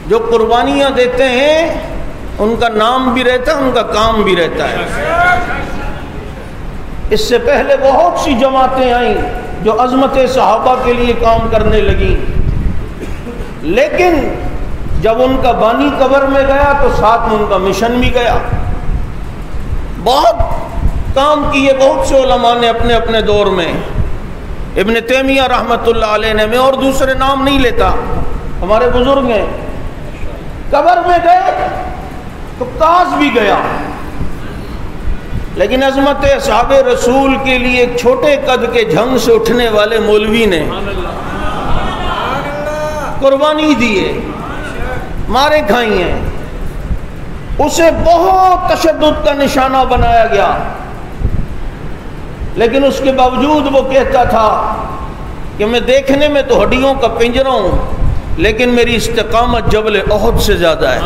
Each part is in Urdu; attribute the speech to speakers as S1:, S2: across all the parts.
S1: جو قربانیاں دیتے ہیں ان کا نام بھی رہتا ہے، ان کا کام بھی رہتا ہے۔ اس سے پہلے بہت سی جماعتیں آئیں جو عظمت صحابہ کے لیے کام کرنے لگیں، لیکن جب ان کا بانی قبر میں گیا تو ساتھ میں ان کا مشن بھی گیا۔ بہت کام کیے بہت سے علماء نے اپنے اپنے دور میں۔ ابن تیمیہ رحمۃ اللہ علیہ نے، میں اور دوسرے نام نہیں لیتا، ہمارے بزرگ ہیں، قبر میں گئے تو کاش بھی گیا، لیکن عظمت اصحاب رسول کے لیے ایک چھوٹے قد کے جھنگ سے اٹھنے والے مولوی نے قربانی دیے، مارے کھائی ہیں، اسے بہت تشدد کا نشانہ بنایا گیا، لیکن اس کے باوجود وہ کہتا تھا کہ میں دیکھنے میں تو ہڈیوں کا پنجرا ہوں، لیکن میری استقامت جبل احد سے زیادہ ہے۔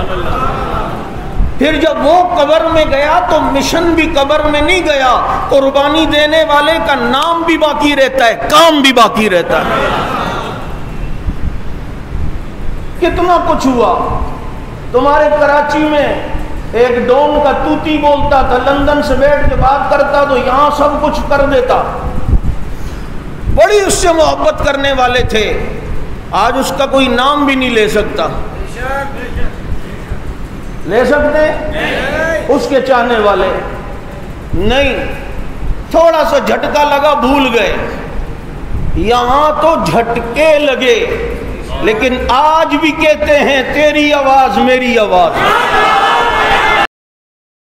S1: پھر جب وہ قبر میں گیا تو مشن بھی قبر میں نہیں گیا، قربانی دینے والے کا نام بھی باقی رہتا ہے، کام بھی باقی رہتا ہے۔ کتنا کچھ ہوا۔ تمہارے کراچی میں ایک ڈون کا توتی بولتا تھا، لندن سے بیٹھ کے بات کرتا تو یہاں سب کچھ کر دیتا، بڑی اس سے محبت کرنے والے تھے، آج اس کا کوئی نام بھی نہیں لے سکتا۔ لے سکتے اس کے چاہنے والے نہیں، تھوڑا سا جھٹکا لگا بھول گئے۔ یہاں تو جھٹکے لگے، لیکن آج بھی کہتے ہیں تیری آواز میری آواز۔